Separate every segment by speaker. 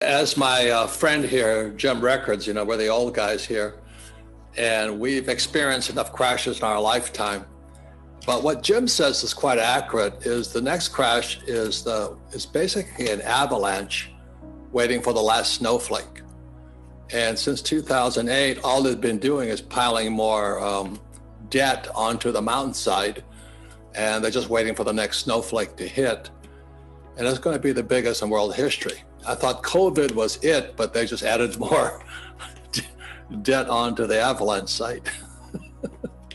Speaker 1: As my friend here, Jim Records, we're the old guys here, and we've experienced enough crashes in our lifetime. But what Jim says is quite accurate, is the next crash is basically an avalanche waiting for the last snowflake. And since 2008, all they've been doing is piling more debt onto the mountainside, and they're just waiting for the next snowflake to hit. And it's going to be the biggest in world history. I thought COVID was it, but they just added more debt onto the avalanche site.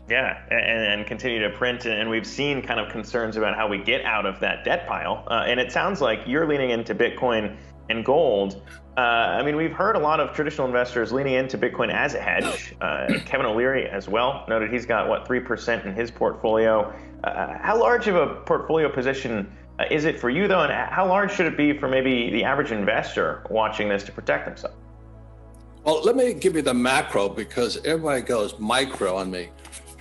Speaker 2: Yeah, and continue to print, and we've seen kind of concerns about how we get out of that debt pile. And it sounds like you're leaning into Bitcoin and gold. We've heard a lot of traditional investors leaning into Bitcoin as a hedge. Kevin O'Leary as well noted he's got, 3% in his portfolio. How large of a portfolio position is it for you, though, and how large should it be for maybe the average investor watching this to protect themselves?
Speaker 1: Well, let me give you the macro, because everybody goes micro on me.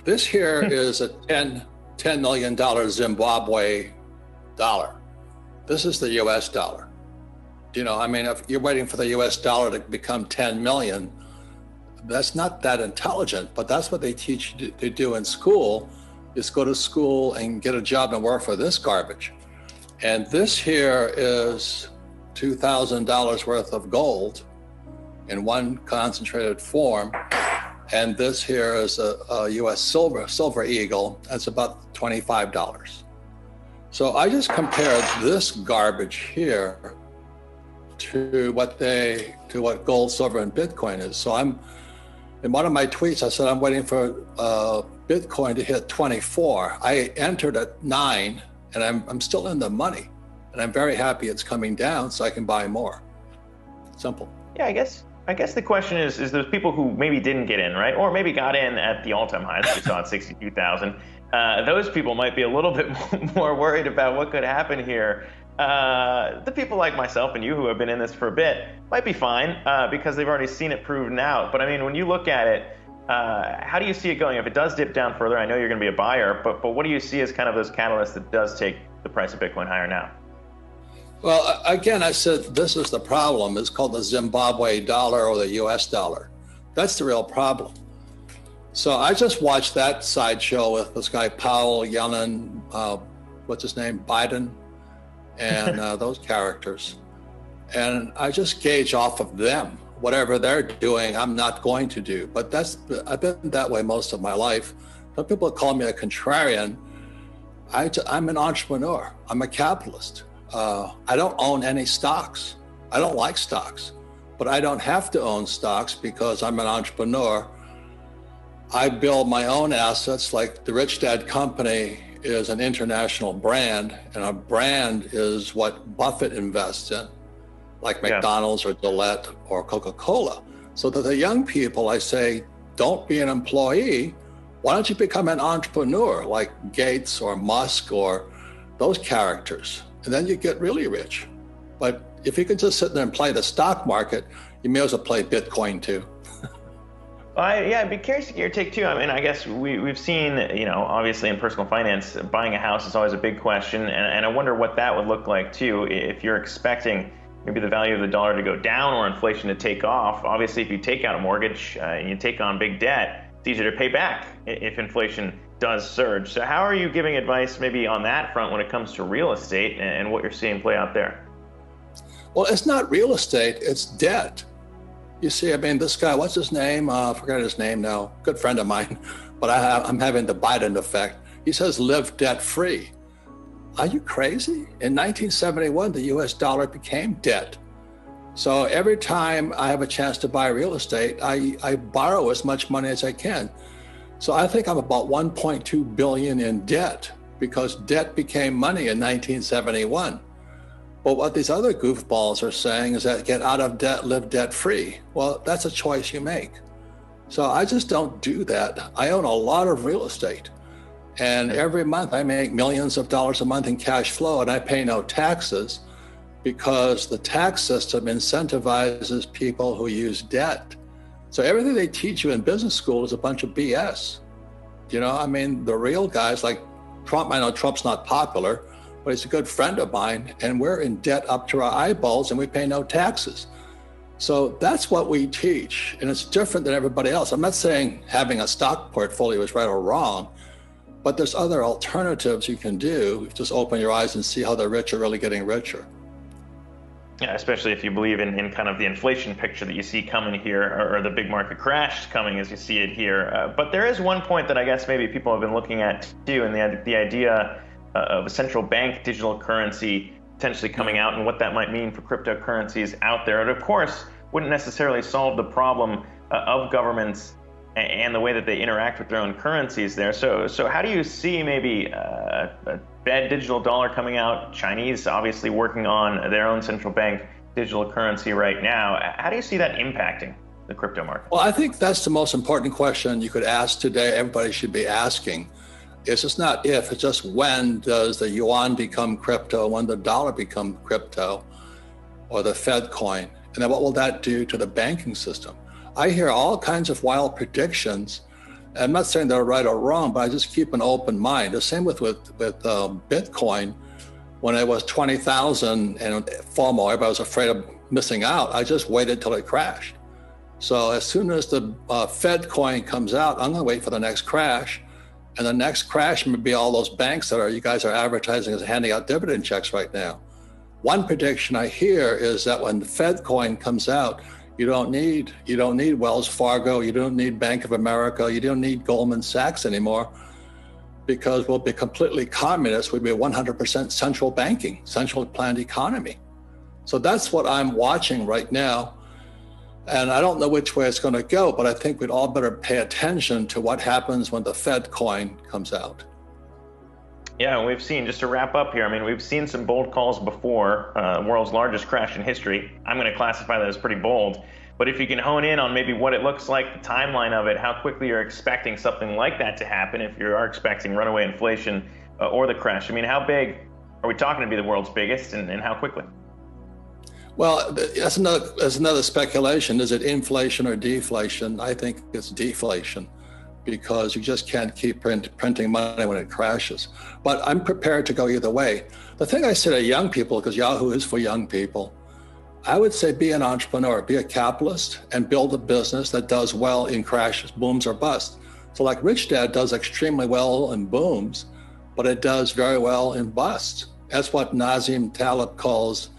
Speaker 1: This here is a $10 million Zimbabwe dollar. This is the US dollar. If you're waiting for the US dollar to become 10 million, that's not that intelligent, but that's what they teach you to do in school, is go to school and get a job and work for this garbage. And this here is $2,000 worth of gold in one concentrated form. And this here is a US silver eagle. That's about $25. So I just compared this garbage here to what gold, silver, and Bitcoin is. So in one of my tweets, I said I'm waiting for Bitcoin to hit 24. I entered at 9, and I'm still in the money, and I'm very happy it's coming down so I can buy more. Simple.
Speaker 2: Yeah, I guess the question is those people who maybe didn't get in, right? Or maybe got in at the all-time highs we saw at 62,000. Those people might be a little bit more worried about what could happen here. The people like myself and you who have been in this for a bit might be fine because they've already seen it proven out. But when you look at it, how do you see it going? If it does dip down further, I know you're going to be a buyer, but what do you see as kind of those catalysts that does take the price of Bitcoin higher now?
Speaker 1: Well, again, I said this is the problem. It's called the Zimbabwe dollar or the US dollar. That's the real problem. So I just watched that sideshow with this guy, Powell, Yellen, what's his name, Biden, and those characters. And I just gauge off of them. Whatever they're doing, I'm not going to do. But I've been that way most of my life. Some people call me a contrarian. I'm an entrepreneur. I'm a capitalist. I don't own any stocks. I don't like stocks, but I don't have to own stocks because I'm an entrepreneur. I build my own assets. Like the Rich Dad Company is an international brand, and a brand is what Buffett invests in, like McDonald's or Gillette or Coca-Cola. So to the young people, I say, don't be an employee. Why don't you become an entrepreneur like Gates or Musk or those characters? And then you get really rich. But if you can just sit there and play the stock market, you may as well play Bitcoin too.
Speaker 2: I'd be curious to get your take too. I guess we've seen, obviously in personal finance, buying a house is always a big question. And I wonder what that would look like too, if you're expecting maybe the value of the dollar to go down or inflation to take off. Obviously, if you take out a mortgage and you take on big debt, it's easier to pay back if inflation does surge. So how are you giving advice maybe on that front when it comes to real estate and what you're seeing play out there?
Speaker 1: Well, it's not real estate, it's debt. You see, this guy, what's his name? I forgot his name now. Good friend of mine, but I'm having the Biden effect. He says, live debt free. Are you crazy? In 1971, the US dollar became debt. So every time I have a chance to buy real estate, I borrow as much money as I can. So I think I'm about 1.2 billion in debt because debt became money in 1971. But what these other goofballs are saying is that get out of debt, live debt free. Well, that's a choice you make. So I just don't do that. I own a lot of real estate. And every month I make millions of dollars a month in cash flow, and I pay no taxes because the tax system incentivizes people who use debt. So everything they teach you in business school is a bunch of BS. The real guys like Trump, I know Trump's not popular, but he's a good friend of mine, and we're in debt up to our eyeballs and we pay no taxes. So that's what we teach, and it's different than everybody else. I'm not saying having a stock portfolio is right or wrong, but there's other alternatives you can do. Just open your eyes and see how the rich are really getting richer.
Speaker 2: Yeah, especially if you believe in kind of the inflation picture that you see coming here, or the big market crash coming as you see it here. But there is one point that I guess maybe people have been looking at too, and the idea of a central bank digital currency potentially coming out and what that might mean for cryptocurrencies out there. And of course, wouldn't necessarily solve the problem of governments and the way that they interact with their own currencies there. So how do you see maybe a bad digital dollar coming out? Chinese obviously working on their own central bank digital currency right now. How do you see that impacting the crypto market?
Speaker 1: Well, I think that's the most important question you could ask today. Everybody should be asking. It's just not if, it's just when does the yuan become crypto, when the dollar become crypto, or the Fed coin? And then what will that do to the banking system? I hear all kinds of wild predictions. I'm not saying they're right or wrong, but I just keep an open mind. The same with Bitcoin. When it was 20,000 and FOMO, everybody was afraid of missing out. I just waited till it crashed. So as soon as the Fed coin comes out, I'm going to wait for the next crash. And the next crash may be all those banks that you guys are advertising as handing out dividend checks right now. One prediction I hear is that when the Fed coin comes out, you don't need Wells Fargo, you don't need Bank of America, you don't need Goldman Sachs anymore, because we'll be completely communist. We'll be 100% central banking, central planned economy. So that's what I'm watching right now. And I don't know which way it's going to go, but I think we'd all better pay attention to what happens when the Fed coin comes out.
Speaker 2: Yeah, and we've seen, just to wrap up here, I mean, we've seen some bold calls before, world's largest crash in history. I'm going to classify that as pretty bold. But if you can hone in on maybe what it looks like, the timeline of it, how quickly you're expecting something like that to happen, if you are expecting runaway inflation or the crash. I mean, how big are we talking to be the world's biggest, and how quickly?
Speaker 1: Well, that's another speculation. Is it inflation or deflation? I think it's deflation, because you just can't keep printing money when it crashes. But I'm prepared to go either way. The thing I say to young people, because Yahoo is for young people, I would say be an entrepreneur, be a capitalist, and build a business that does well in crashes, booms or busts. So like Rich Dad does extremely well in booms, but it does very well in busts. That's what Nassim Taleb calls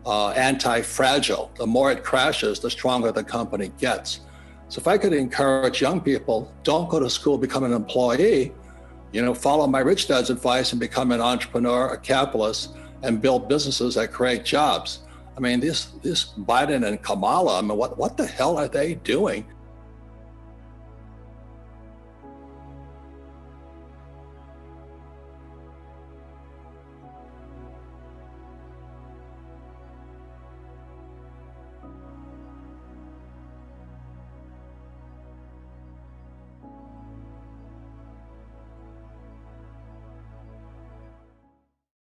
Speaker 1: anti-fragile. The more it crashes, the stronger the company gets. So if I could encourage young people, don't go to school, become an employee, follow my Rich Dad's advice and become an entrepreneur, a capitalist, and build businesses that create jobs. I mean, this Biden and Kamala, I mean, what the hell are they doing?